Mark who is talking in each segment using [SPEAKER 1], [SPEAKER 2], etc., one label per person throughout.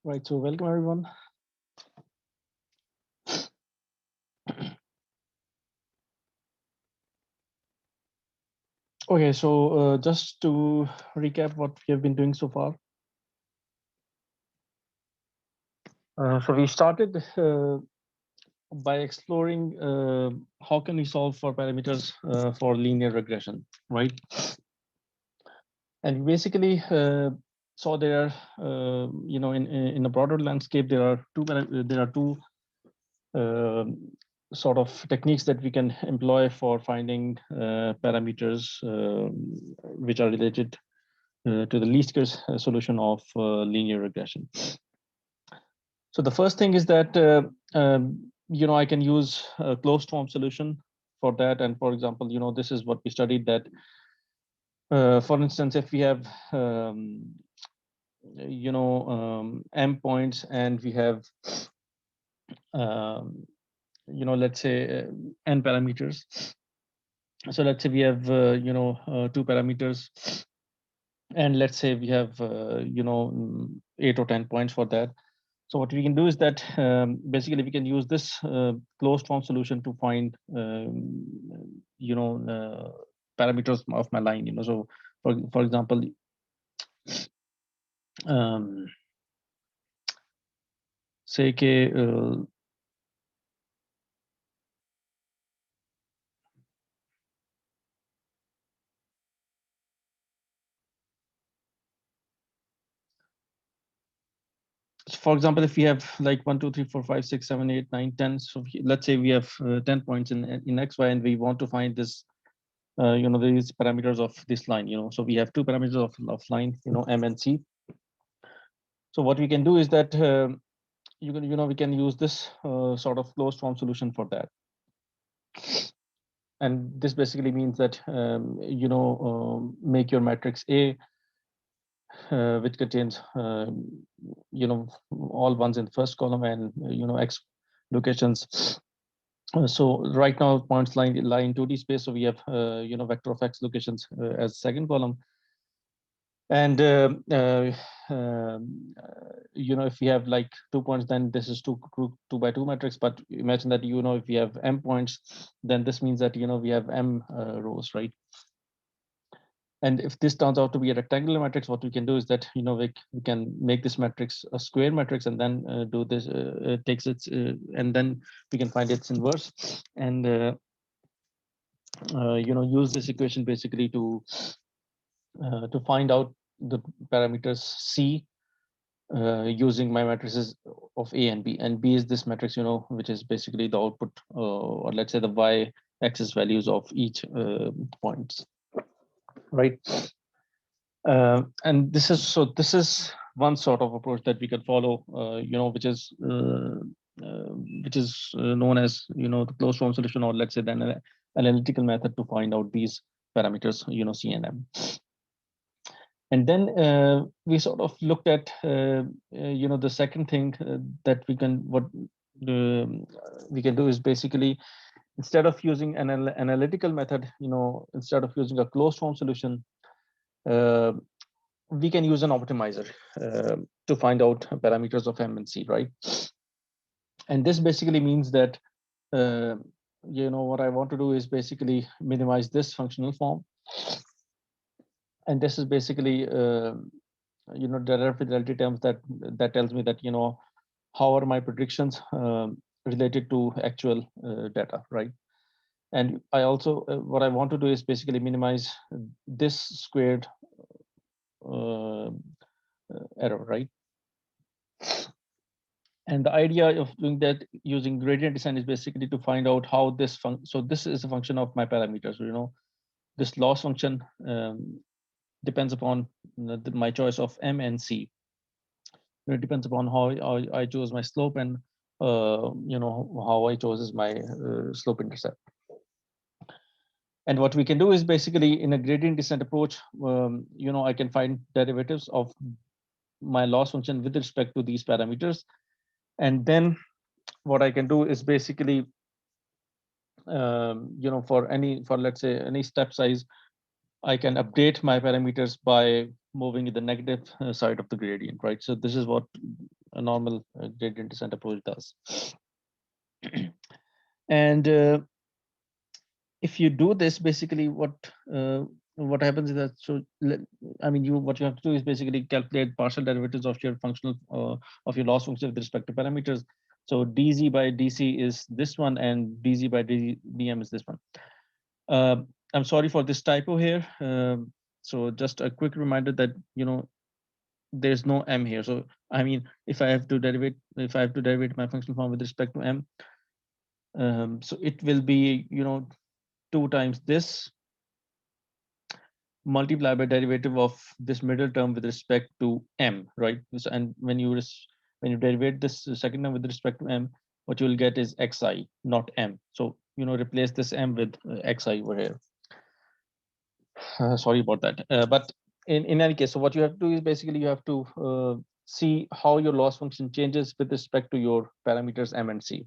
[SPEAKER 1] Right, so welcome everyone. Okay, so just to recap what we have been doing so far. So we started by exploring how can we solve for parameters for linear regression, right? And basically saw there, in a broader landscape, there are two sort of techniques that we can employ for finding parameters which are related to the least squares solution of linear regression. So the first thing is that I can use a closed form solution for that. And for example, this is what we studied, that for instance, if we have m points and we have let's say n parameters. So let's say we have two parameters, and let's say we have 8 or 10 points for that. So what we can do is that basically we can use this closed form solution to find parameters of my line. So for example, say for example, if we have like 1, 2, 3, 4, 5, 6, 7, 8, 9, 10. So let's say we have 10 points in XY, and we want to find this these parameters of this line. So we have two parameters of line, M and C. So what we can do is that we can use this sort of closed form solution for that. And this basically means that make your matrix A which contains all ones in the first column and X locations. So right now points lie in 2D space, so we have vector of X locations as second column. And if we have like 2 points, then this is 2 by 2 matrix. But imagine that if we have m points, then this means that we have m rows, right? And if this turns out to be a rectangular matrix, what we can do is that we can make this matrix a square matrix, and then do this takes its and then we can find its inverse, and use this equation basically to find out the parameters C using my matrices of A and B. And B is this matrix, which is basically the output, or let's say the y axis values of each points, right? And this is one sort of approach that we can follow, which is known as the closed form solution, or let's say the analytical method to find out these parameters, C and M. And then we sort of looked at the second thing that we can do is basically, instead of using an analytical method, instead of using a closed form solution, we can use an optimizer to find out parameters of M and C, right? And this basically means that what I want to do is basically minimize this functional form. And this is basically the fidelity terms that tells me that how are my predictions related to actual data, right? And I also what I want to do is basically minimize this squared error, right? And the idea of doing that using gradient descent is basically to find out how this so this is a function of my parameters. This loss function depends upon my choice of M and C. It depends upon how I chose my slope, and how I chose my slope intercept. And what we can do is basically, in a gradient descent approach, I can find derivatives of my loss function with respect to these parameters. And then what I can do is basically, for let's say any step size, I can update my parameters by moving to the negative side of the gradient, right? So this is what a normal gradient descent approach does. And if you do this, basically what happens is that, so I mean, what you have to do is basically calculate partial derivatives of your functional of your loss function with respect to parameters. So dz by dc is this one, and dz by dm is this one. I'm sorry for this typo here. So just a quick reminder that, you know, there's no m here. So I mean, if I have to derivate my functional form with respect to m, so it will be, you know, 2 times this multiplied by derivative of this middle term with respect to m, right? So, and when you derivate this second term with respect to m, what you will get is xi, not m. So, you know, replace this m with xi over here. Sorry about that. But in any case, so what you have to do is basically you have to see how your loss function changes with respect to your parameters m and c,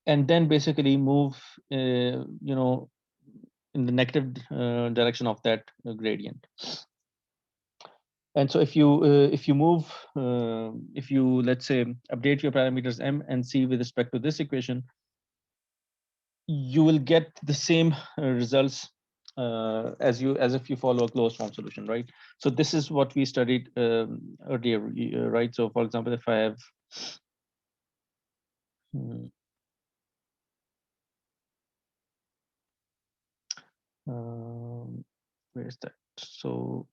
[SPEAKER 1] and then basically move, you know, in the negative direction of that gradient. And so if you move, if you, let's say, update your parameters m and c with respect to this equation, you will get the same results as if you follow a closed form solution, right? So this is what we studied earlier, right? So for example, if I have where is that? So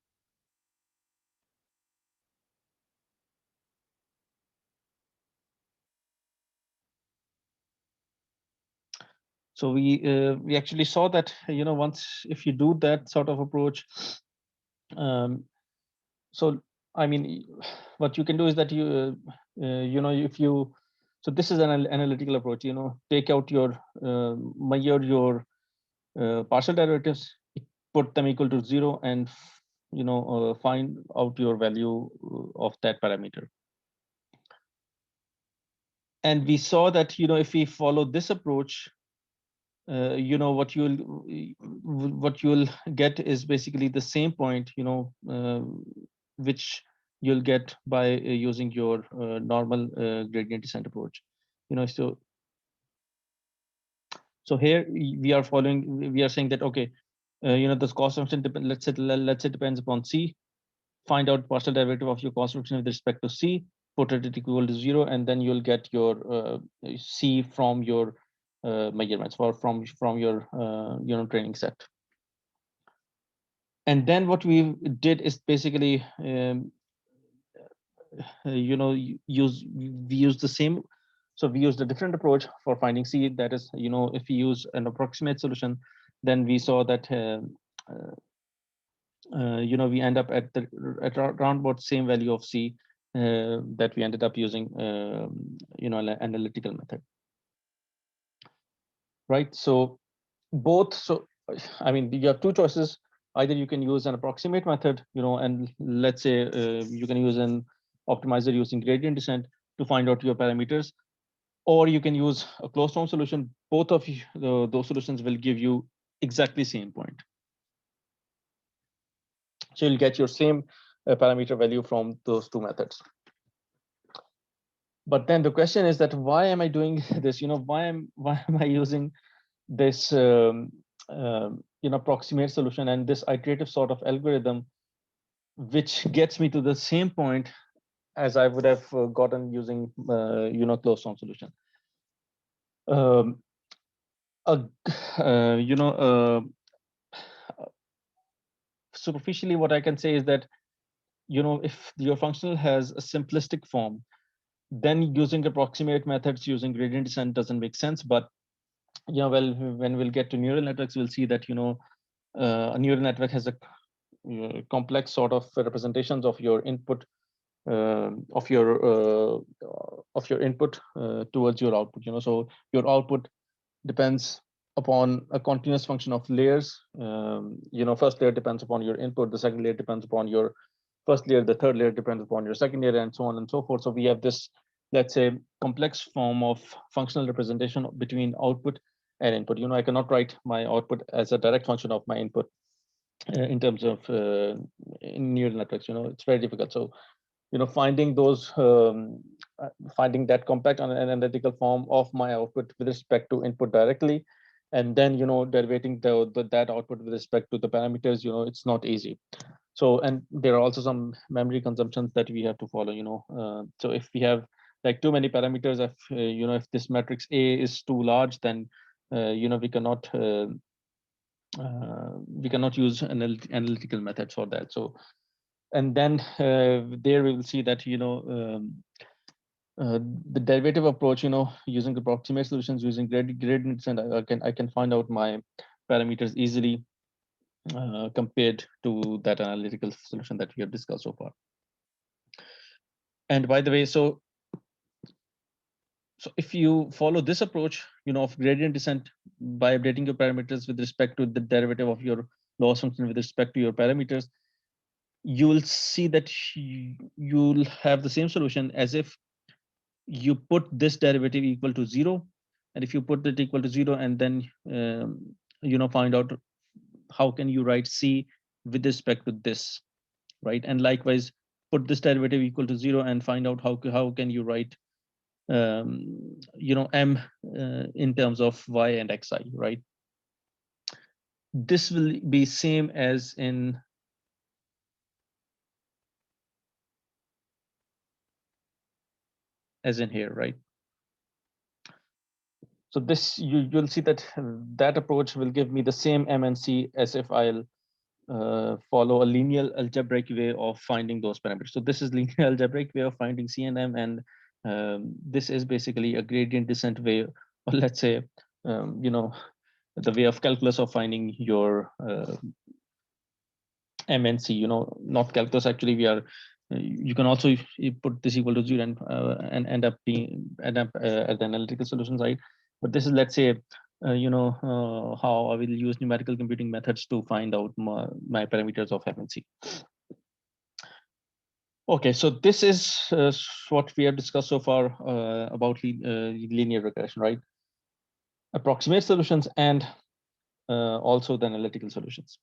[SPEAKER 1] we actually saw that, you know, once if you do that sort of approach, so I mean, what you can do is that you know, if you, so this is an analytical approach, you know, take out your measure your partial derivatives, put them equal to 0, and you know, find out your value of that parameter. And we saw that, you know, if we follow this approach, you know, what you'll get is basically the same point, you know, which you'll get by using your normal gradient descent approach, you know. So here we are saying that, okay, you know, this cost function let's say depends upon c. Find out partial derivative of your cost function with respect to c, put it equal to 0, and then you'll get your c from your measurements, or from your you know, training set. And then what we did is basically you know, we use the same. So we used a different approach for finding c. That is, you know, if we use an approximate solution, then we saw that you know, we end up at around about same value of c that we ended up using you know, analytical method, right? So both, so I mean, you have two choices. Either you can use an approximate method, you know, and let's say you can use an optimizer using gradient descent to find out your parameters, or you can use a closed form solution. Both of those solutions will give you exactly same point. So you'll get your same parameter value from those two methods. But then the question is that, why am I doing this? You know, why am I using this you know, approximate solution and this iterative sort of algorithm, which gets me to the same point as I would have gotten using you know, closed form solution? You know, superficially, what I can say is that, you know, if your functional has a simplistic form, then using approximate methods using gradient descent doesn't make sense. But you know, well, when we'll get to neural networks, we'll see that, you know, a neural network has a complex sort of representations of your input, of your input towards your output. You know, so your output depends upon a continuous function of layers. You know, first layer depends upon your input, the second layer depends upon your first layer, the third layer depends upon your second layer, and so on and so forth. So we have this, let's say, complex form of functional representation between output and input. You know, I cannot write my output as a direct function of my input in terms of in neural networks. You know, it's very difficult. So finding those finding that compact analytical form of my output with respect to input directly, and then derivating that output with respect to the parameters, it's not easy. So, and there are also some memory consumptions that we have to follow. So if we have like too many parameters, if this matrix A is too large, then we cannot use analytical methods for that. So, and then there we will see that the derivative approach, using approximate solutions, using gradients, and I can find out my parameters easily compared to that analytical solution that we have discussed so far. And by the way, so if you follow this approach, of gradient descent by updating your parameters with respect to the derivative of your loss function with respect to your parameters, you will see that you'll have the same solution as if you put this derivative equal to 0, and if you put it equal to 0 and then find out how can you write C with respect to this, right? And likewise put this derivative equal to 0 and find out how can you write M in terms of Y and Xi, right? This will be same as in here, right? So this you'll see that that approach will give me the same M and C as if I'll follow a linear algebraic way of finding those parameters. So this is linear algebraic way of finding C and M, and this is basically a gradient descent way, or let's say, the way of calculus of finding your M and C. Not calculus. Actually, we are. You can also put this equal to 0 and end up at the analytical solution side. But this is, let's say, how I will use numerical computing methods to find out my parameters of M and C. Okay, so this is what we have discussed so far about linear regression, right? Approximate solutions and also the analytical solutions.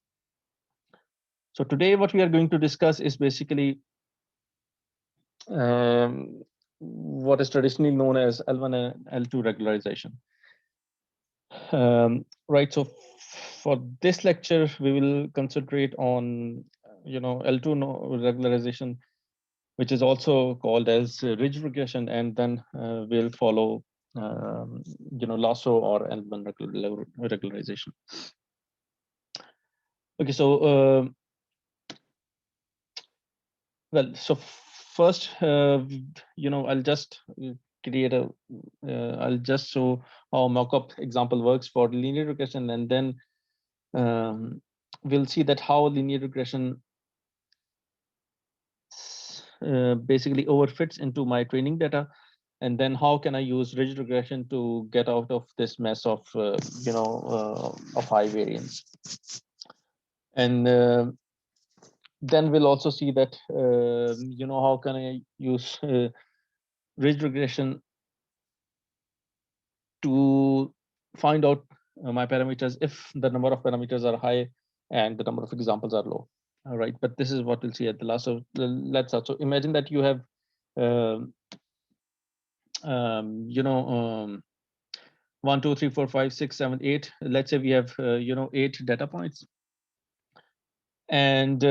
[SPEAKER 1] So today what we are going to discuss is basically what is traditionally known as L1 and L2 regularization. Right, so for this lecture, we will concentrate on, L2 regularization, which is also called as ridge regression, and then we'll follow, lasso or L1 regularization. Okay, so well, so first, I'll just create a, I'll just show how mockup example works for linear regression, and then we'll see that how linear regression basically overfits into my training data, and then how can I use ridge regression to get out of this mess of, of high variance. And then we'll also see that, how can I use ridge regression to find out my parameters if the number of parameters are high and the number of examples are low. All right, but this is what we'll see at the last. So let's also imagine that you have, 1, 2, 3, 4, 5, 6, 7, 8. Let's say we have, 8 data points. And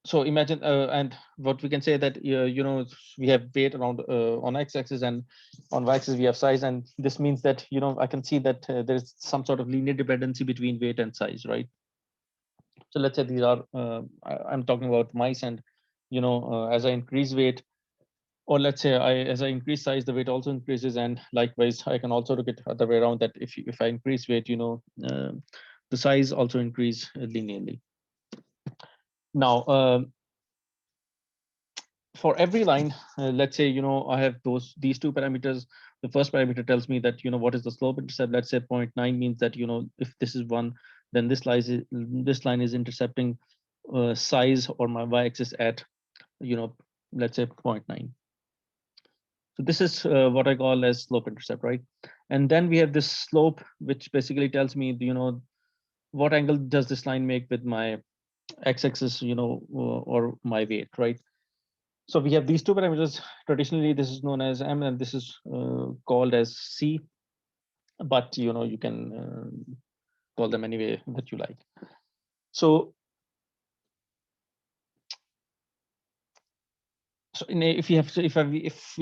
[SPEAKER 1] so imagine, and what we can say that, we have weight around on x-axis, and on y-axis we have size. And this means that, I can see that there's some sort of linear dependency between weight and size, right? So let's say these are, I'm talking about mice, and, as I increase weight, or let's say as I increase size, the weight also increases. And likewise, I can also look at the other way around, that if I increase weight, the size also increase linearly. Now, for every line, let's say, I have these two parameters. The first parameter tells me that, what is the slope intercept. Let's say 0.9 means that, if this is 1, then this line is intercepting size or my y-axis at, let's say 0.9. So this is what I call as slope intercept, right? And then we have this slope, which basically tells me, what angle does this line make with my x-axis, or my weight, right? So we have these two parameters. Traditionally, this is known as M, and this is called as C. But you can call them any way that you like. So, if we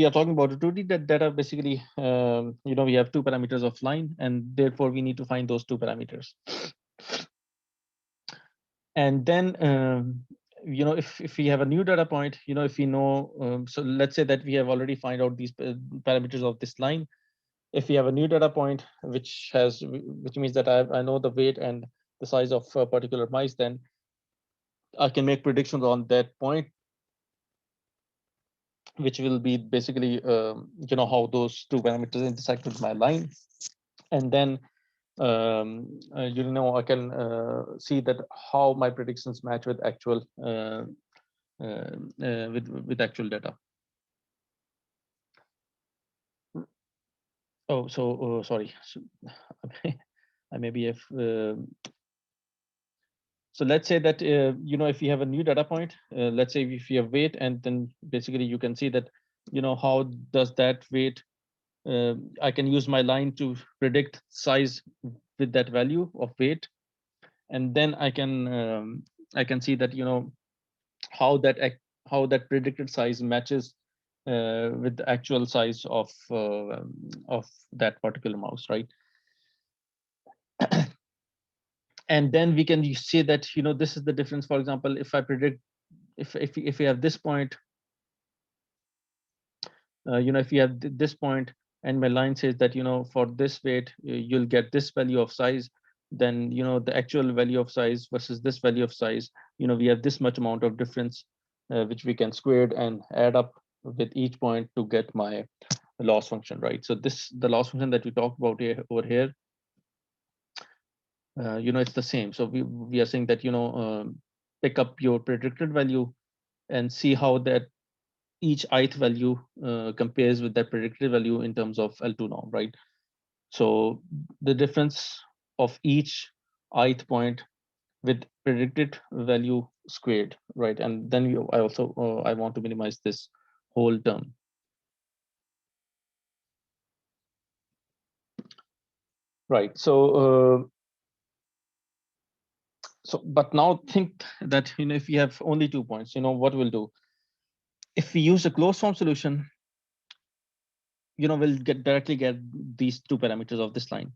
[SPEAKER 1] are talking about a 2D data, basically, we have two parameters of line, and therefore we need to find those two parameters. And then, if we have a new data point, if we know, so let's say that we have already find out these parameters of this line. If we have a new data point, which means that I know the weight and the size of a particular mice, then I can make predictions on that point, which will be basically, how those two parameters intersect with my line. And then, I can see that how my predictions match with actual with actual data. Oh, so sorry. So, I maybe have. So let's say that if you have a new data point, let's say if you have weight, and then basically you can see that how does that weight. I can use my line to predict size with that value of weight, and then I can see that how that predicted size matches with the actual size of that particular mouse, right? And then we can say that this is the difference. For example, if I predict, if we have this point, if you have this point, and my line says that for this weight you'll get this value of size, then the actual value of size versus this value of size, we have this much amount of difference, which we can square it and add up with each point to get my loss function, right? So the loss function that we talked about over here, it's the same. So we are saying that pick up your predicted value and see how that each ith value compares with that predicted value in terms of L2 norm, right? So the difference of each ith point with predicted value squared, right? And then I want to minimize this whole term. Right. So but now think that if you have only 2 points, what we'll do. If we use a closed form solution, we'll directly get these two parameters of this line.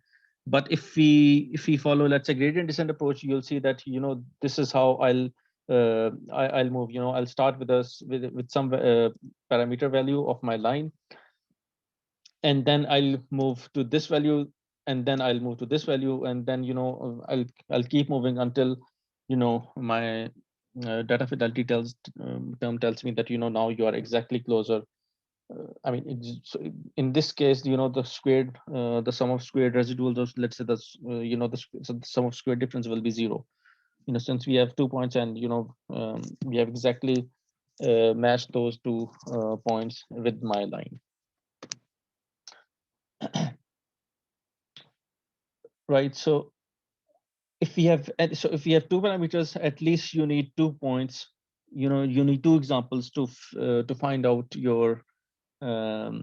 [SPEAKER 1] But if we follow, let's say, gradient descent approach, you'll see that this is how I'll move. I'll start with some parameter value of my line, and then I'll move to this value, and then I'll move to this value, and then I'll keep moving until my data fidelity term tells me that now you are exactly closer. I mean, in this case, the sum of squared residuals, or let's say the sum of squared difference will be 0. Since we have 2 points, and we have exactly matched those 2 points with my line. Right. So if we have 2 parameters, at least you need 2 points. You need 2 examples to find out your to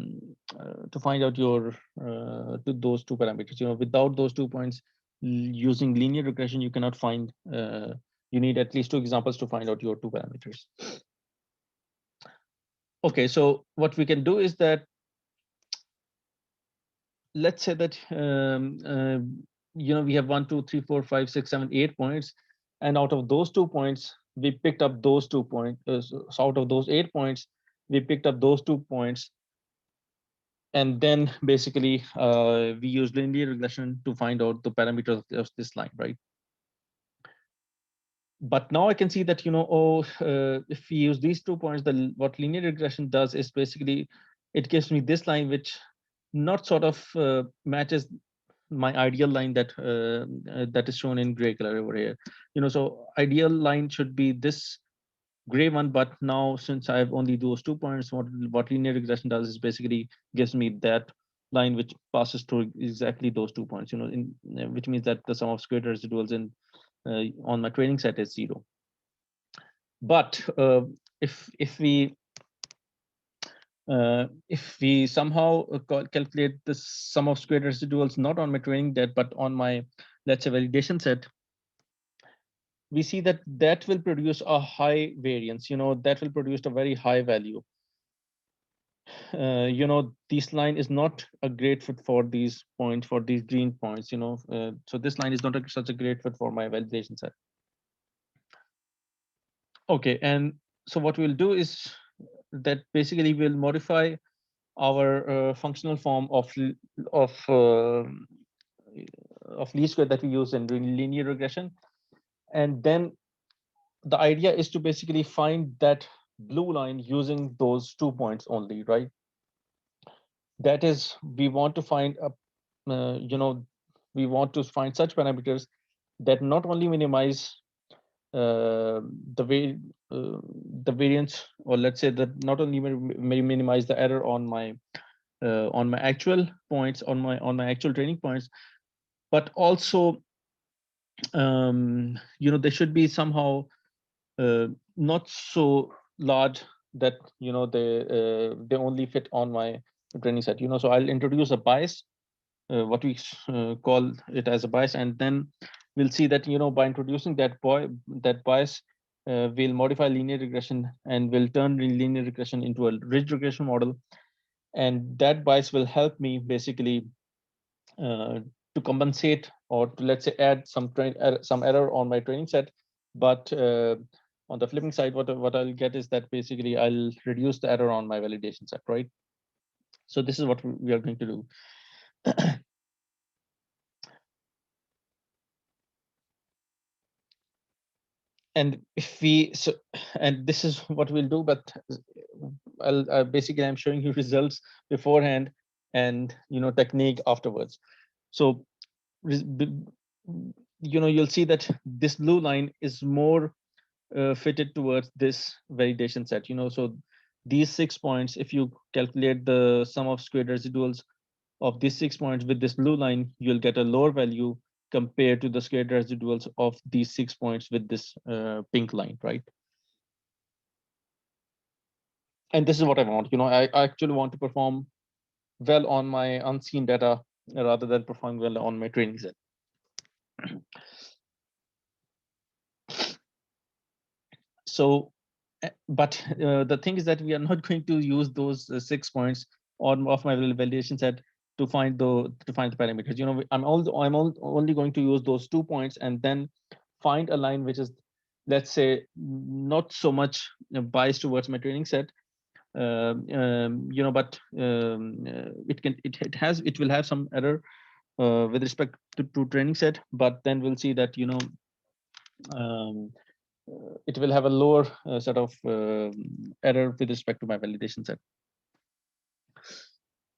[SPEAKER 1] those 2 parameters. Without those 2 points, using linear regression, you cannot find. You need at least 2 examples to find out your 2 parameters. Okay, so what we can do is that, let's say that we have 1, 2, 3, 4, 5, 6, 7, 8 points, and out of those 2 points, we picked up those 2 points. So out of those 8 points, we picked up those 2 points, and then basically we use linear regression to find out the parameters of this line, right? But now I can see that if we use these 2 points, what linear regression does is basically it gives me this line, which not sort of matches my ideal line that is shown in gray color over here. So ideal line should be this gray one, but now since I have only those 2 points, what linear regression does is basically gives me that line which passes through exactly those 2 points. Which means that the sum of squared residuals on my training set is 0. But if we if we somehow calculate the sum of squared residuals not on my training set but on my, let's say, validation set, we see that that will produce a high variance, that will produce a very high value. This line is not a great fit for these points, for these green points, so this line is not such a great fit for my validation set. Okay, and so what we'll do is that basically we'll modify our functional form of uh, of least square that we use in doing linear regression, and then the idea is to basically find that blue line using those 2 points only, right? That is, we want to find a we want to find such parameters that not only minimize uh, the way the variance, or let's say that not only may minimize the error on my actual points, on my actual training points, but also they should be somehow not so large that they only fit on my training set. So I'll introduce a bias, what we call it as a bias, and then we'll see that by introducing that bias, we'll modify linear regression and we'll turn linear regression into a ridge regression model, and that bias will help me basically uh, to compensate, or to, let's say, add some error on my training set. But on the flipping side, what I'll get is that basically I'll reduce the error on my validation set, right? So this is what we are going to do. And if we and this is what we'll do, but basically I'm showing you results beforehand and technique afterwards. So you'll see that this blue line is more fitted towards this validation set. So these 6 points, if you calculate the sum of squared residuals of these 6 points with this blue line, you'll get a lower value compared to the squared residuals of these 6 points with this pink line, right? And this is what I want. I actually want to perform well on my unseen data rather than perform well on my training set. So, but the thing is that we are not going to use those 6 points of my validation set to find the parameters. I'm only going to use those 2 points and then find a line which is, let's say, not so much biased towards my training set. But it will have some error with respect to training set, but then we'll see that um, it will have a lower set of error with respect to my validation set.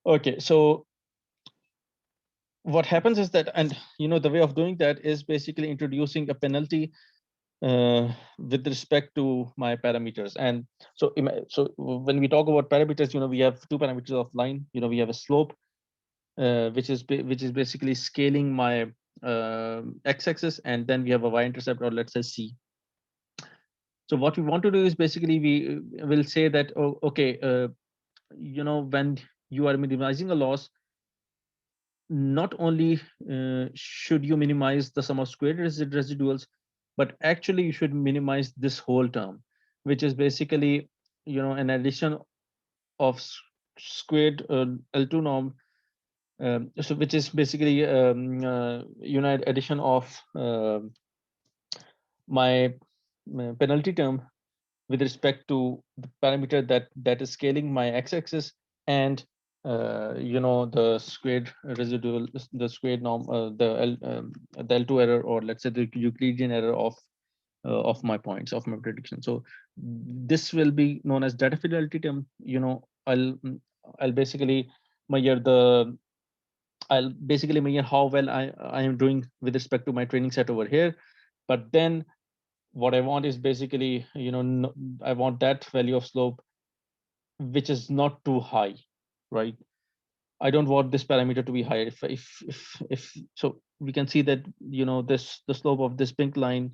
[SPEAKER 1] Okay, so what happens is that, and the way of doing that is basically introducing a penalty with respect to my parameters. And so when we talk about parameters, we have 2 parameters of line. We have a slope, which is basically scaling my x-axis, and then we have a y-intercept, or let's say c. So what we want to do is basically we will say that, oh, okay, when you are minimizing a loss, not only should you minimize the sum of squared residuals, but actually you should minimize this whole term, which is basically an addition of squared L2 norm. So which is basically addition of my penalty term with respect to the parameter that is scaling my x-axis, and the squared residual, the squared norm, the L2 error, or let's say the Euclidean error of my points, of my prediction. So this will be known as data fidelity term. I'll basically measure the I'll basically measure how well I am doing with respect to my training set over here. But then what I want is basically, I want that value of slope which is not too high, right? I don't want this parameter to be high. If so, we can see that the slope of this pink line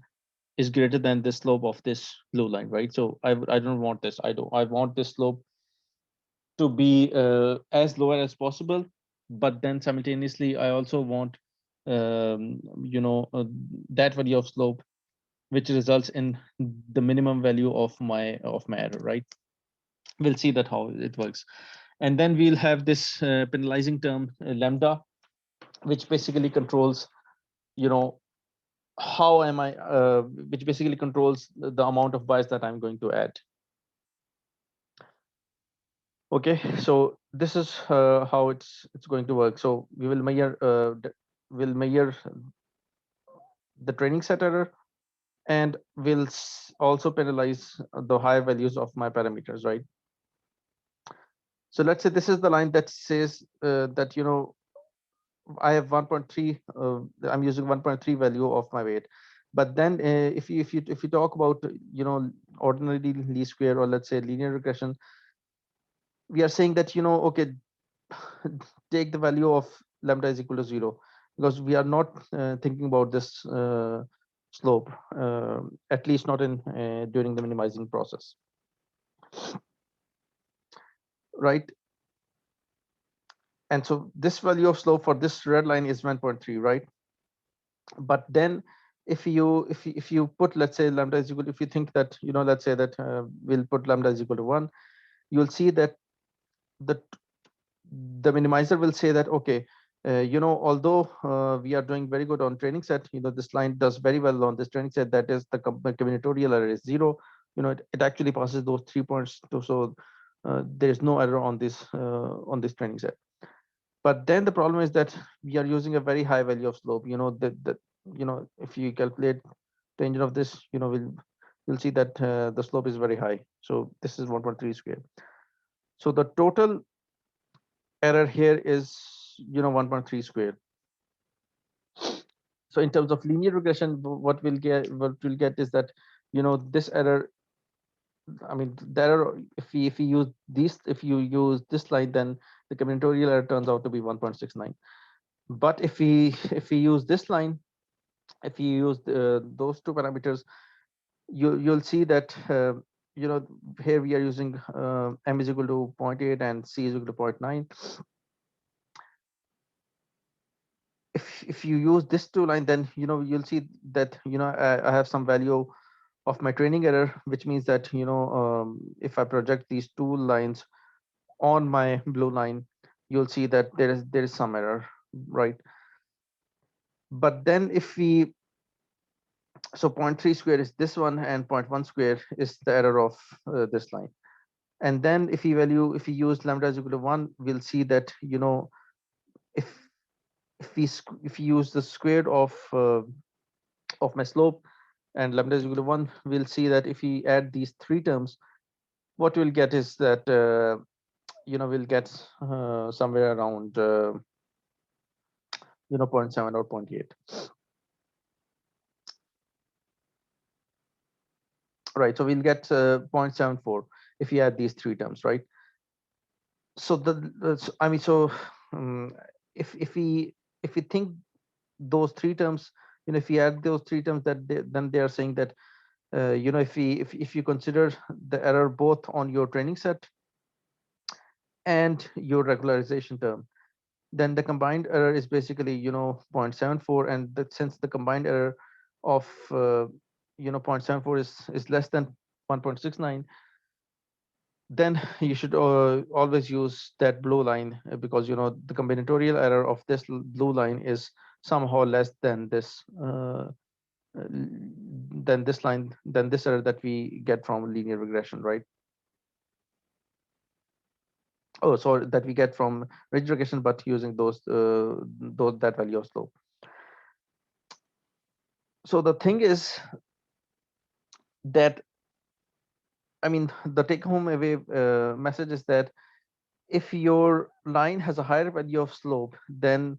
[SPEAKER 1] is greater than the slope of this blue line, right? So I don't want this. I want this slope to be as lower as possible, but then simultaneously I also want you know that value of slope which results in the minimum value of my error, right? We'll see that how it works. And then we'll have this penalizing term lambda, which basically controls, you know, how am I, which basically controls the amount of bias that I'm going to add. Okay, so this is how it's going to work. So we will measure the training set error, and will also penalize the higher values of my parameters, right? So let's say this is the line that says that, you know, I have 1.3, I'm using 1.3 value of my weight. But then if you talk about, you know, ordinary least square, or let's say linear regression, we are saying that, you know, okay, take the value of lambda is equal to 0, because we are not thinking about this slope, at least not in during the minimizing process, right? And so this value of slope for this red line is 1.3, right? But then if you put, let's say lambda is equal, if you think that, you know, let's say that we'll put lambda is equal to 1, you'll see that the minimizer will say that, okay, you know, although we are doing very good on training set, you know, this line does very well on this training set, that is the combinatorial error is 0, you know, it actually passes those 3 points to, so there is no error on this training set. But then the problem is that we are using a very high value of slope, you know, that you know, if you calculate the engine of this, you know, you'll see that the slope is very high. So this is 1.3 square. So the total error here is, you know, 1.3 square. So in terms of linear regression, what we'll get is that, you know, this error, I mean, the error, if we use these, if you use this line, then the combinatorial error turns out to be 1.69. But if we use this line, if you use those two parameters, you'll see that you know, here we are using m is equal to 0.8 and c is equal to 0.9. If you use this two line, then, you know, you'll see that, you know, I have some value of my training error, which means that, you know, if I project these two lines on my blue line, you'll see that there is some error, right? But then if we, so 0.3 square is this one, and 0.1 square is the error of this line. And then if we use lambda is equal to 1, we'll see that, you know, if we use the square of my slope and lambda is equal to 1, we'll see that if we add these three terms, what we'll get is that you know, we'll get somewhere around you know, 0.7 or 0.8. Right, so we'll get 0.74 if we add these three terms, right? So I mean, so if we think those three terms, you know, if we add those three terms, that then they are saying that you know, if you consider the error both on your training set and your regularization term, then the combined error is basically, you know, 0.74. And since the combined error of you know, 0.74 is less than 1.69, then you should always use that blue line, because, you know, the combinatorial error of this blue line is somehow less than this line, than this error that we get from linear regression, right? Oh, sorry, that we get from ridge regression, but using that value of slope. So the thing is that, I mean, the take home away message is that if your line has a higher value of slope, then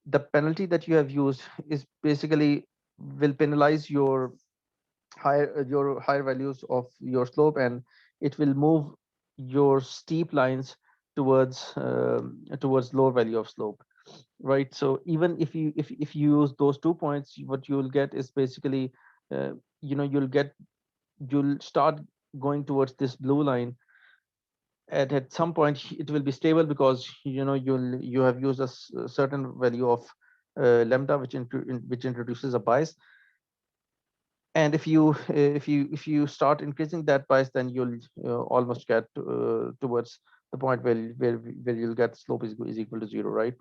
[SPEAKER 1] the penalty that you have used is basically will penalize your higher values of your slope, and it will move your steep lines towards lower value of slope, right? So even if you use those 2 points, what you will get is basically you know, you'll start going towards this blue line, at some point it will be stable, because you have used a certain value of lambda, which introduces a bias. And if you start increasing that bias, then you'll almost get towards the point where you'll get slope is equal to 0, right?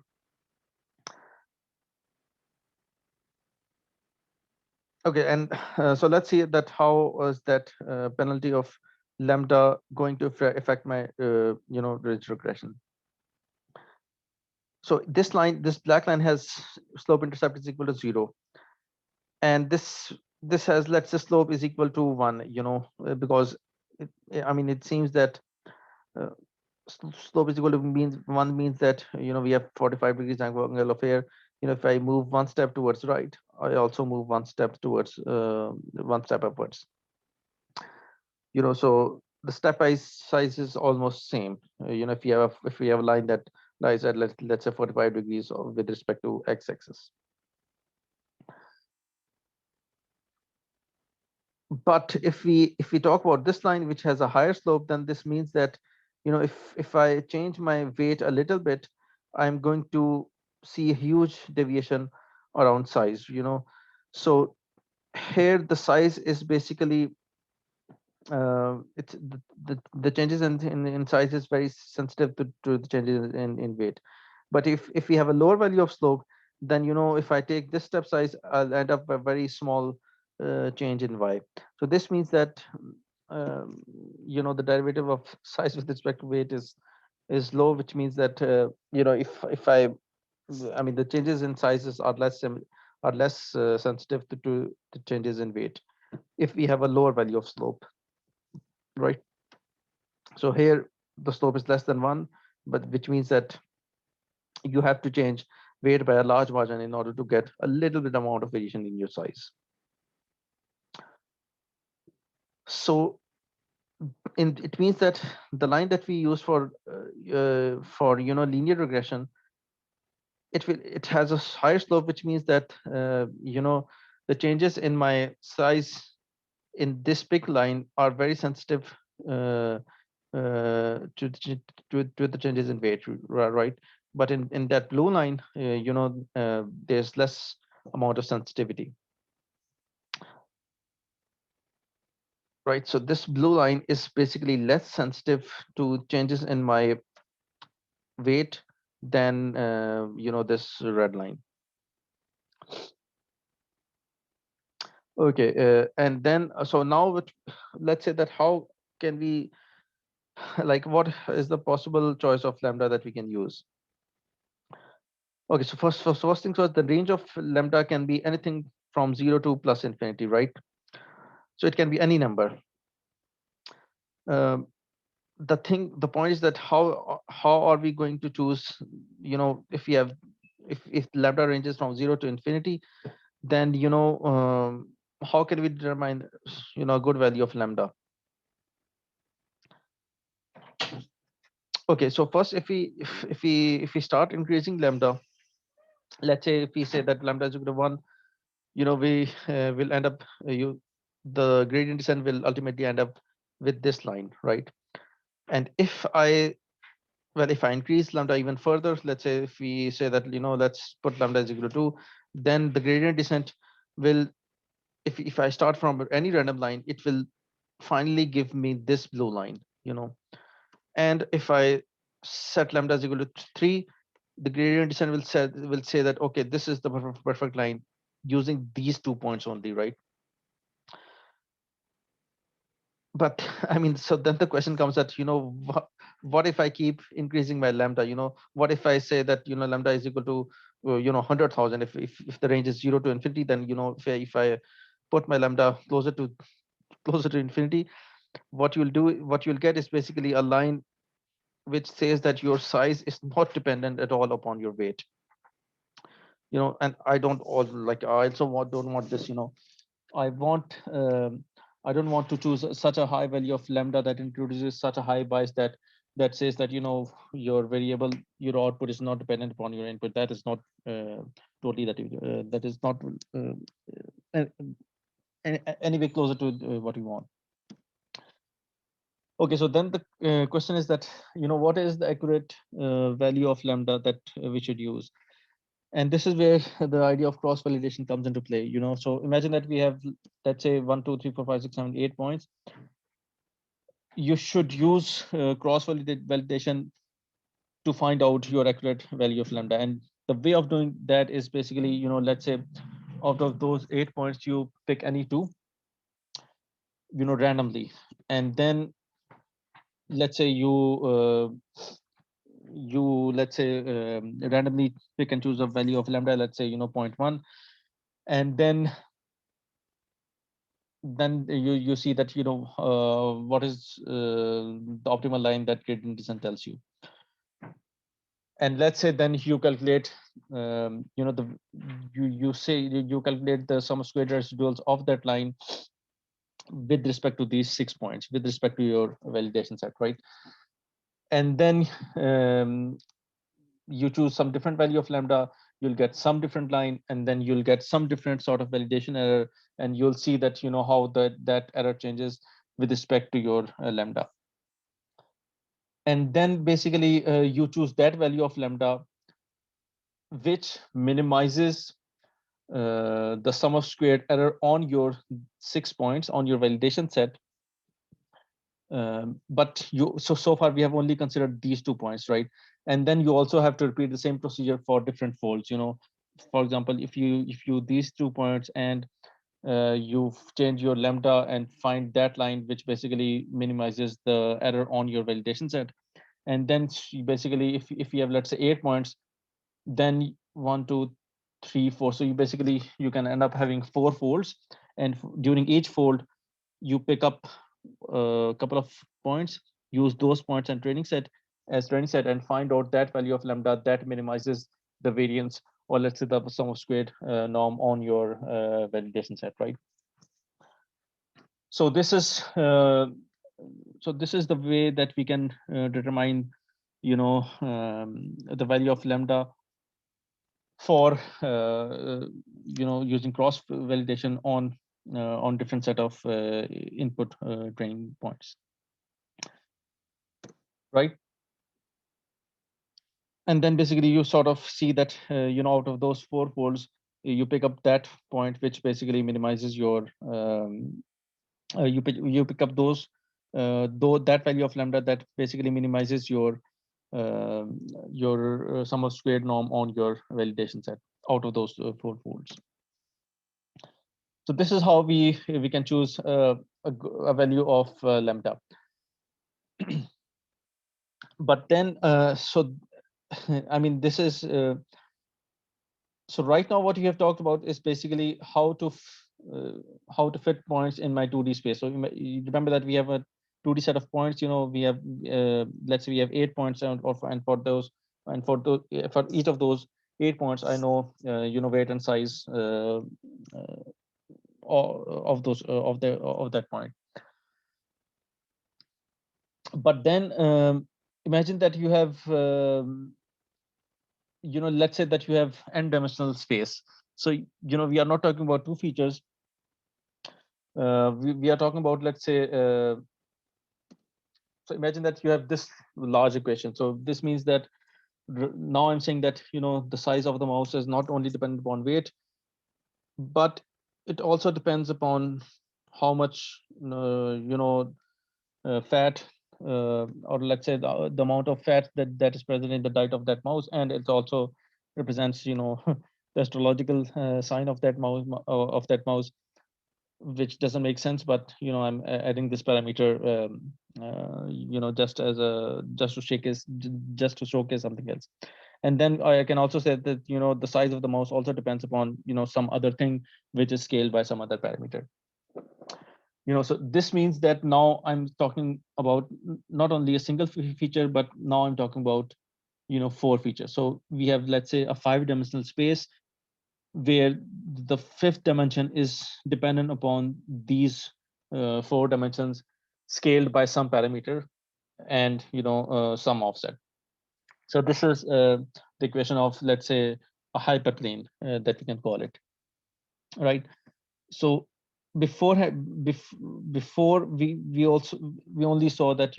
[SPEAKER 1] Okay, and so let's see that how is that penalty of lambda going to affect my ridge regression. So this black line has slope intercept is equal to 0, and this has, let's say, slope is equal to 1, because it seems that uh, slope is equal to means that we have 45 degrees angle of air. If I move one step towards right, I also move one step towards one step upwards. So the stepwise size is almost same. If we have a line that lies at let's say 45 degrees with respect to x-axis. But if we talk about this line, which has a higher slope, then this means that if I change my weight a little bit, I'm going to see a huge deviation around size. So here the size is basically it's the changes in size is very sensitive to the changes in weight. But if we have a lower value of slope, then if I take this step size, I'll end up a very small change in y. So this means that the derivative of size with respect to weight is low, which means that if I mean the changes in sizes are less sensitive to changes in weight if we have a lower value of slope, right? So here the slope is less than 1, but which means that you have to change weight by a large margin in order to get a little bit amount of variation in your size. So it means that the line that we use for linear regression, it has a higher slope, which means that the changes in my size in this big line are very sensitive uh, to the changes in weight, right? But in that blue line, there's less amount of sensitivity, right? So this blue line is basically less sensitive to changes in my weight than this red line. Okay, and then so now let's say that how can we like what is the possible choice of lambda that we can use? Okay, so first things first, the range of lambda can be anything from 0 to plus infinity, right? So it can be any number. Um, the point is that how are we going to choose? If we have if lambda ranges from 0 to infinity, then how can we determine a good value of lambda? Okay, so first if we start increasing lambda, let's say if we say that lambda is equal to 1, we will end up the gradient descent will ultimately end up with this line, right? And if I increase lambda even further, let's say if we say that let's put lambda is equal to 2, then the gradient descent will, if I start from any random line, it will finally give me this blue line, and if I set lambda is equal to 3, the gradient descent will say that okay, this is the perfect line using these 2 points only, right? But I mean, so then the question comes that what if I keep increasing my lambda? What if I say that lambda is equal to 100,000? If the range is 0 to infinity, then if I put my lambda closer to infinity, what you'll get is basically a line which says that your size is not dependent at all upon your weight. And I don't don't want this. I want I don't want to choose such a high value of lambda that introduces such a high bias that says that your variable, your output is not dependent upon your input. That is not totally that is not anyway closer to what we want. Okay, so then the question is that, what is the accurate value of lambda that we should use? And this is where the idea of cross validation comes into play. So imagine that we have, let's say, 1, 2, 3, 4, 5, 6, 7, 8 points. You should use cross validation to find out your accurate value of lambda. And the way of doing that is basically, let's say out of those 8 points, you pick any two, randomly. And then let's say you let's say randomly pick and choose a value of lambda, let's say, 0.1. And then you see that, what is the optimal line that gradient descent tells you. And let's say then you calculate, the you calculate the sum of squared residuals of that line with respect to these 6 points, with respect to your validation set, right? And then you choose some different value of lambda, you'll get some different line, and then you'll get some different sort of validation error, and you'll see that, how that error changes with respect to your lambda. And then basically you choose that value of lambda which minimizes the sum of squared error on your 6 points on your validation set. But so far we have only considered these 2 points, right? And then you also have to repeat the same procedure for different folds. For example, if you these 2 points and you change your lambda and find that line which basically minimizes the error on your validation set. And then basically if you have, let's say, 8 points, then 1, 2, 3, 4, so you can end up having 4 folds, and during each fold you pick up a couple of points, use those points and training set and find out that value of lambda that minimizes the variance, or let's say the sum of squared norm on your validation set, right? So this is the way that we can determine the value of lambda for using cross validation on different set of input training points, right? And then basically you sort of see that out of those 4 folds you pick up that point which basically minimizes your you pick up those though that value of lambda that basically minimizes your sum of squared norm on your validation set out of those 4 folds. So this is how we can choose a value of lambda. But then so I mean, this is so right now what you have talked about is basically how to fit points in my 2D space. So you remember that we have a 2D set of points. We have let's say we have 8 points, and for each of those 8 points, I know weight and size of those of that point. But then imagine that you have let's say that you have n-dimensional space. So we are not talking about 2 features. We are talking about, let's say, so imagine that you have this large equation. So this means that now I'm saying that the size of the mouse is not only dependent upon weight, but it also depends upon how much fat, or let's say the amount of fat that is present in the diet of that mouse, and it also represents the astrological sign of that mouse, which doesn't make sense, but I'm adding this parameter just to showcase something else. And then I can also say that the size of the mouse also depends upon some other thing which is scaled by some other parameter. So this means that now I'm talking about not only a single feature, but now I'm talking about 4 features. So we have, let's say, a 5-dimensional space where the 5th dimension is dependent upon these 4 dimensions scaled by some parameter and some offset. So this is the equation of, let's say, a hyperplane that we can call it, right? So before we only saw that,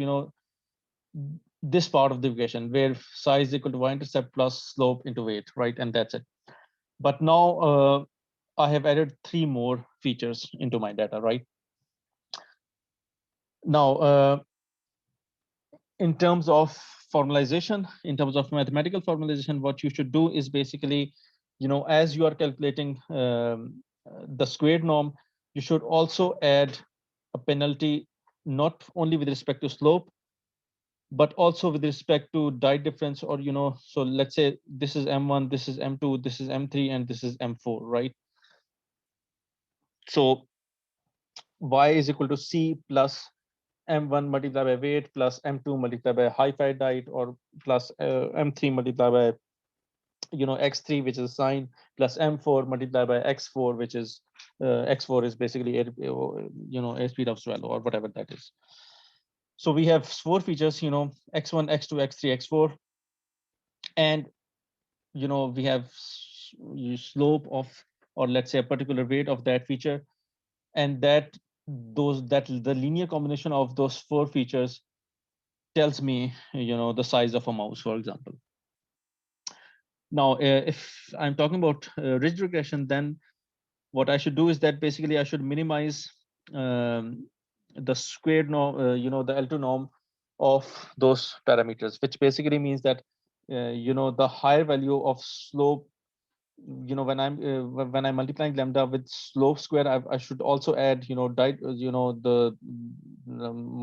[SPEAKER 1] this part of the equation where psi is equal to y-intercept plus slope into weight, right? And that's it. But now I have added 3 more features into my data, right? Now, in terms of formalization, in terms of mathematical formalization, what you should do is basically, as you are calculating the squared norm, you should also add a penalty, not only with respect to slope, but also with respect to diet difference, or, so let's say this is M1, this is M2, this is M3, and this is M4, right? So y is equal to C plus M1 multiplied by weight plus M2 multiplied by high fat diet, or plus M3 multiplied by, X3, which is sine, plus M4 multiplied by X4, which is X4 is basically air speed of swallow, or whatever that is. So we have 4 features, X1, X2, X3, X4, and we have slope of, or let's say a particular weight of that feature, and that the linear combination of those 4 features tells me, the size of a mouse, for example. Now, if I'm talking about ridge regression, then what I should do is that basically I should minimize the squared norm, the L2 norm of those parameters, which basically means that, the higher value of slope, when I'm multiplying lambda with slope square, I should also add, my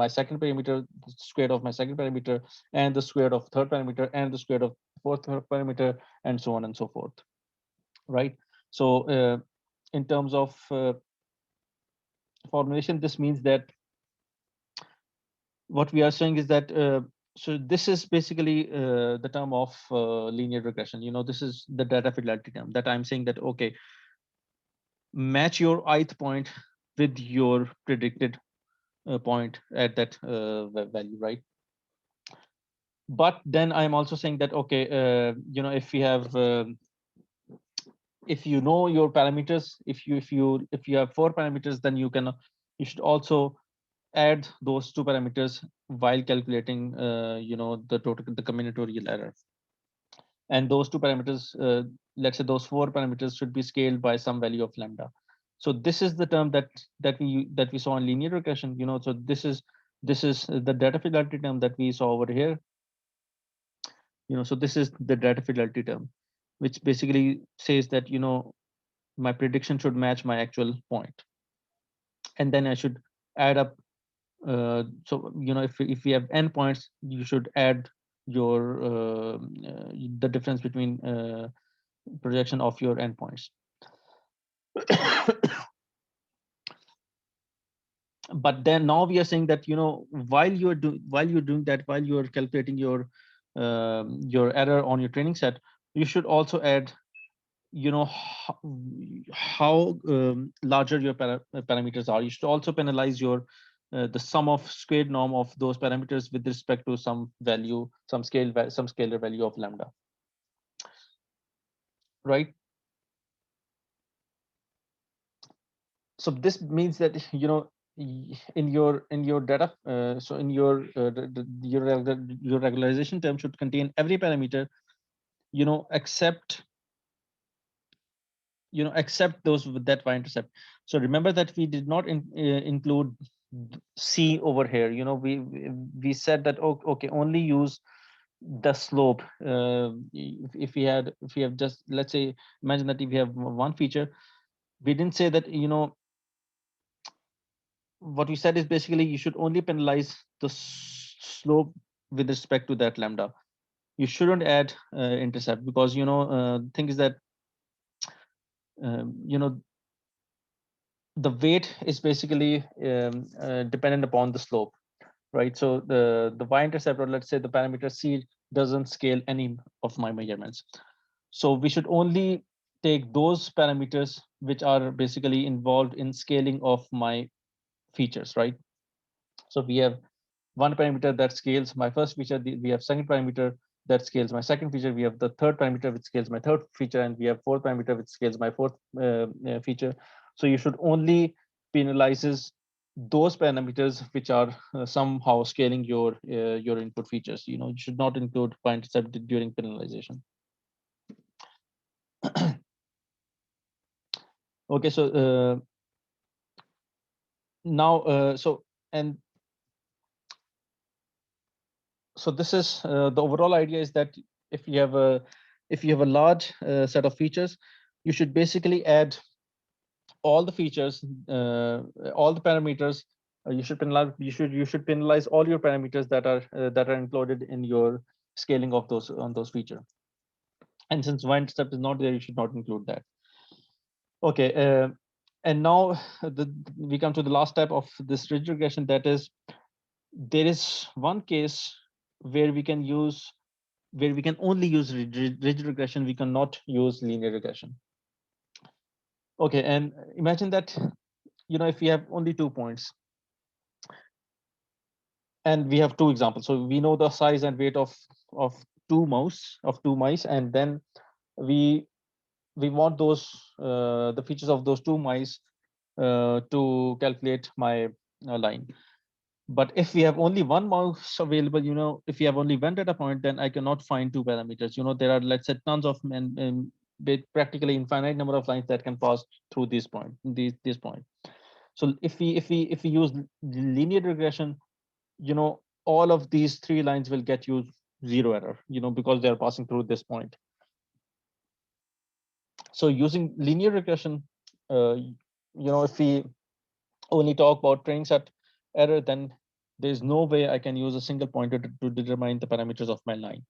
[SPEAKER 1] second parameter, the square of my second parameter, and the square of third parameter, and the square of fourth parameter, and so on and so forth, right? So in terms of formulation, this means that what we are saying is that, so this is basically the term of linear regression. This is the data fidelity term that I'm saying that, okay, match your ith point with your predicted point at that value, right? But then I'm also saying that, okay, if we have if you know your parameters, if you have 4 parameters, then you should also add those 2 parameters while calculating the combinatorial error. And those 2 parameters, let's say those 4 parameters should be scaled by some value of lambda. So this is the term that we saw in linear regression. So this is the data fidelity term that we saw over here. So this is the data fidelity term, which basically says that, my prediction should match my actual point, and then I should add up. So if we have n points, you should add your the difference between projection of your endpoints. But then now we are saying that, while you're doing that, while you're calculating your error on your training set, you should also add, how larger your parameters are. You should also penalize your the sum of squared norm of those parameters with respect to some value, some scalar value of lambda, right? So this means that, in your data, so in your regularization term should contain every parameter, except except those with that y-intercept. So remember that we did not include C over here. We said that, okay, only use the slope. If we have just, let's say, imagine that if we have one feature, we didn't say that, what we said is basically you should only penalize the slope with respect to that lambda. You shouldn't add intercept, because the thing is that you know the weight is basically dependent upon the slope, right? So the y-intercept, or let's say the parameter C, doesn't scale any of my measurements. So we should only take those parameters which are basically involved in scaling of my features, right? So we have one parameter that scales my first feature, we have second parameter that scales my second feature, we have the third parameter which scales my third feature, and we have fourth parameter which scales my fourth feature. So you should only penalizes those parameters which are somehow scaling your input features. You know, you should not include y-intercept during penalization. Okay, so now and so this is the overall idea is that if you have a large set of features, you should basically add all the features, all the parameters. You should penalize all your parameters that are included in your scaling of those feature. And since y-intercept is not there, you should not include that. Okay, and now we come to the last step of this ridge regression. That is, there is one case where we can only use ridge regression. We cannot use linear regression. Okay, and imagine that, you know, if we have only 2 points and we have 2 examples, so we know the size and weight of two mice, and then we want those the features of those 2 mice to calculate my line. But if we have only 1 mouse available, you know, if we have only 1 data point, then I cannot find 2 parameters. You know, there are, let's say, tons of practically infinite number of lines that can pass through this point. So if we use linear regression, you know, all of these 3 lines will get you 0 error, you know, because they are passing through this point. So using linear regression, you know, if we only talk about training set error, then there's no way I can use a single pointer to determine the parameters of my line.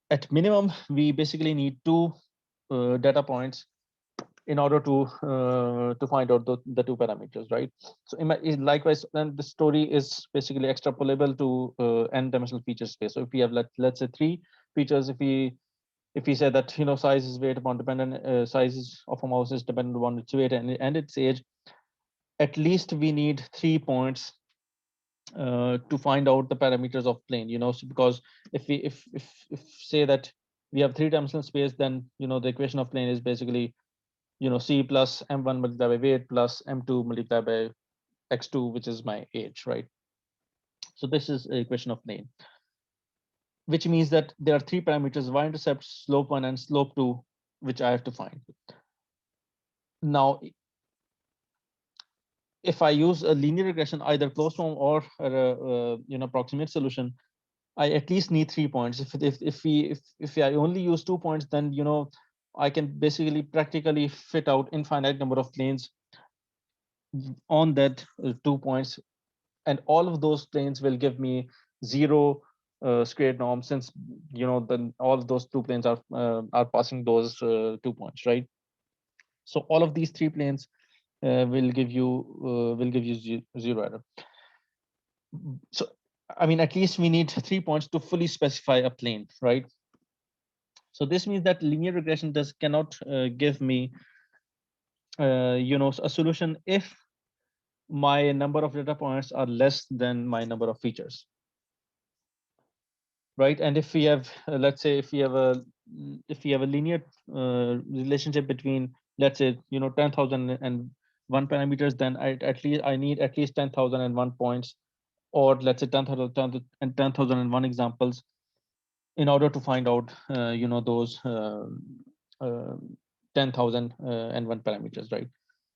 [SPEAKER 1] At minimum, we basically need 2 data points in order to find out the 2 parameters, right? So likewise, then the story is basically extrapolable to n-dimensional feature space. So if we have let's say 3 features, if we say that, you know, size is weight upon dependent, sizes of a mouse is dependent on its weight and its age, at least we need 3 points to find out the parameters of plane, you know. So because if say that we have 3-dimensional space, then, you know, the equation of plane is basically, you know, c plus m1 multiplied by weight plus m2 multiplied by x2, which is my age, right? So this is an equation of plane, which means that there are 3 parameters: y-intercept, slope 1, and slope 2, which I have to find. Now, if I use a linear regression, either closed form or you know, approximate solution, I at least need 3 points. If I only use 2 points, then, you know, I can basically practically fit out infinite number of planes on that 2 points, and all of those planes will give me 0 squared norm, since, you know, then all of those 2 planes are passing those 2 points, right? So all of these 3 planes will give you 0 error. So I mean, at least we need 3 points to fully specify a plane, right? So this means that linear regression cannot give me you know, a solution if my number of data points are less than my number of features, right? And if we have let's say if we have a linear relationship between, let's say, you know, 10,001 parameters, then I need at least 10,001 points, or let's say 10,001 examples, in order to find out you know, those 10,001 parameters, right?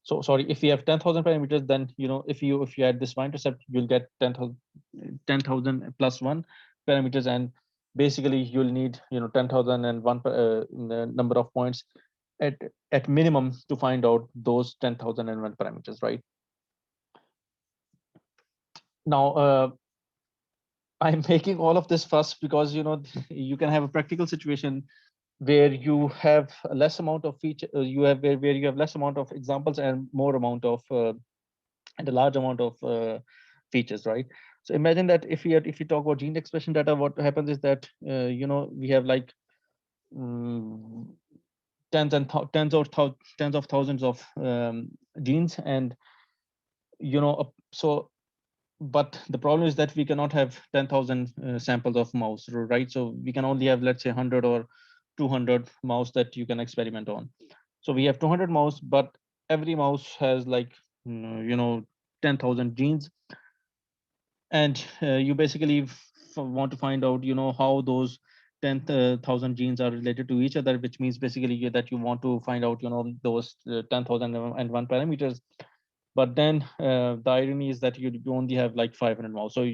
[SPEAKER 1] So sorry, if you have 10,000 parameters, then, you know, if you add this y-intercept, you'll get 10,000 plus 1 parameters, and basically you'll need, you know, 10,001 number of points at minimum to find out those 10,001 parameters, right? Now I'm making all of this fuss because, you know, you can have a practical situation where you have a less amount of feature, where you have less amount of examples and more amount of and a large amount of features, right? So imagine that if you talk about gene expression data, what happens is that you know, we have like tens of thousands of genes, and, you know, so but the problem is that we cannot have 10,000 samples of mouse, right? So we can only have, let's say, 100 or 200 mouse that you can experiment on. So we have 200 mouse, but every mouse has like 10,000 genes, and you basically want to find out how those 10,000 genes are related to each other, which means basically that you want to find out those 10,001 parameters. But then the irony is that you only have like 500 mouse. So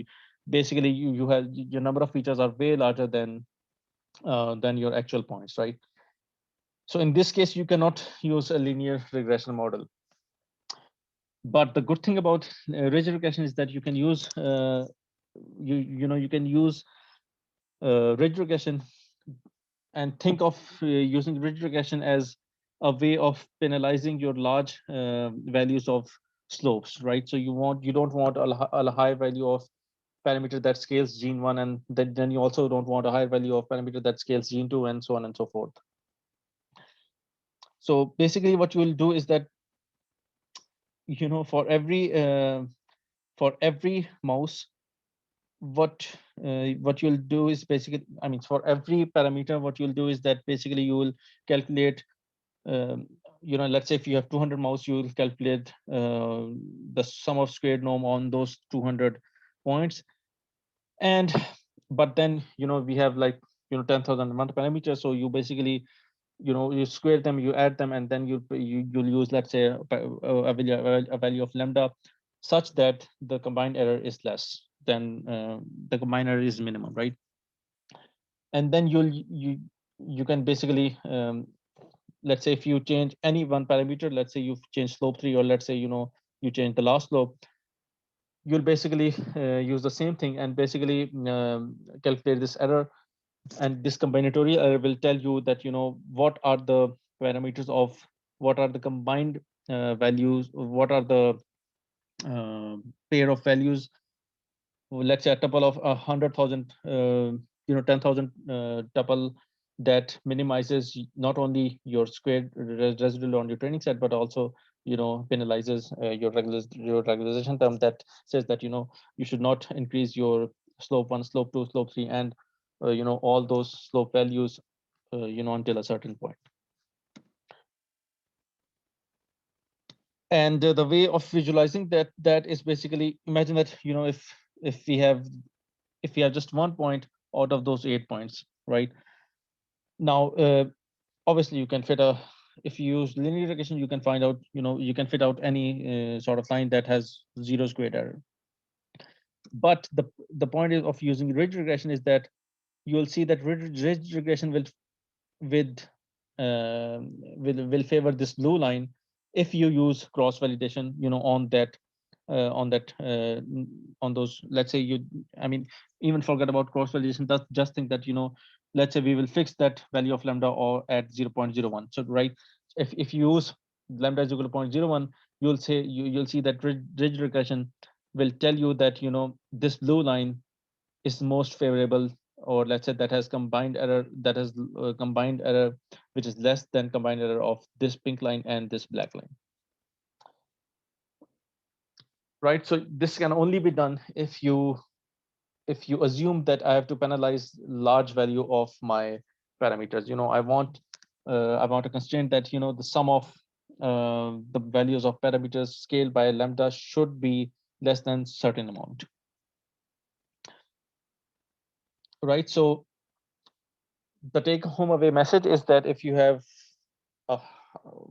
[SPEAKER 1] basically you have your number of features are way larger than your actual points, right? So in this case, you cannot use a linear regression model. But the good thing about ridge regression is that you can use you can use ridge regression and think of using ridge regression as a way of penalizing your large values of slopes, right? So you don't want a high value of parameter that scales gene one, and then you also don't want a higher value of parameter that scales gene two, and so on and so forth. So basically what you will do is that for every mouse, what you'll do is basically, I mean, for every parameter, what you'll do is that basically you will calculate let's say if you have 200 mouse, you will calculate the sum of squared norm on those 200 points. And but then we have like 10,001 parameters, so you basically you square them, you add them, and then you'll use, let's say, a value of lambda such that the combined error is less than the combined error is minimum, right? And then you can basically let's say if you change any one parameter, let's say you've changed slope 3, or let's say you change the last slope, you'll basically use the same thing and basically calculate this error. And this combinatorial error will tell you that what are the parameters of what are the combined values, what are the pair of values. Let's say a tuple of 100,000 10,000 tuple that minimizes not only your squared residual on your training set, but also penalizes your regularization term that says that you should not increase your slope 1, slope 2, slope 3, and all those slope values until a certain point. And the way of visualizing that is basically, imagine that if we have just 1 point out of those 8 points, right? Now obviously you can fit a, if you use linear regression, you can find out, you can fit out any sort of line that has 0 squared error. But the point of using ridge regression is that you'll see that ridge regression with will favor this blue line if you use cross validation on that on that on those, let's say I mean, even forget about cross validation, just think that let's say we will fix that value of lambda or at 0.01. So right, if you use lambda is equal to 0.01, you'll see that ridge regression will tell you that this blue line is most favorable, or let's say that has combined error, which is less than combined error of this pink line and this black line, right? So this can only be done if you assume that I have to penalize large value of my parameters. I want a constraint that the sum of the values of parameters scaled by lambda should be less than certain amount, right? So the take home away message is that if you have a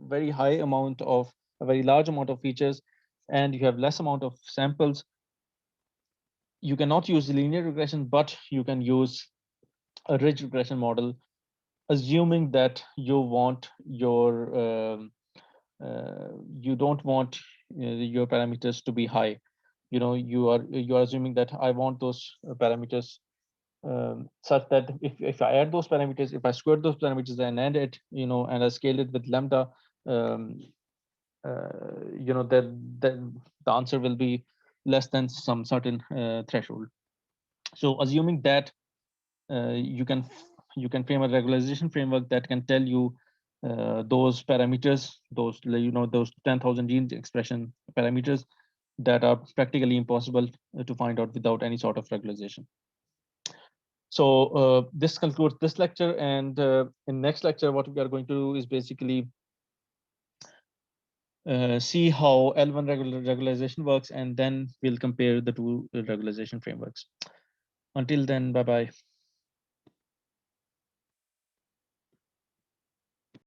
[SPEAKER 1] very high amount of a very large amount of features and you have less amount of samples, you cannot use linear regression, but you can use a ridge regression model, assuming that you want your you don't want your parameters to be high. You are assuming that I want those parameters such that if I add those parameters, if I square those parameters and add it, and I scale it with lambda, um, that the answer will be less than some certain threshold. So assuming that you can frame a regularization framework that can tell you those parameters, those 10,000 genes expression parameters that are practically impossible to find out without any sort of regularization. So this concludes this lecture, and in next lecture, what we are going to do is basically see how L1 regularization works, and then we'll compare the two regularization frameworks. Until then, bye-bye.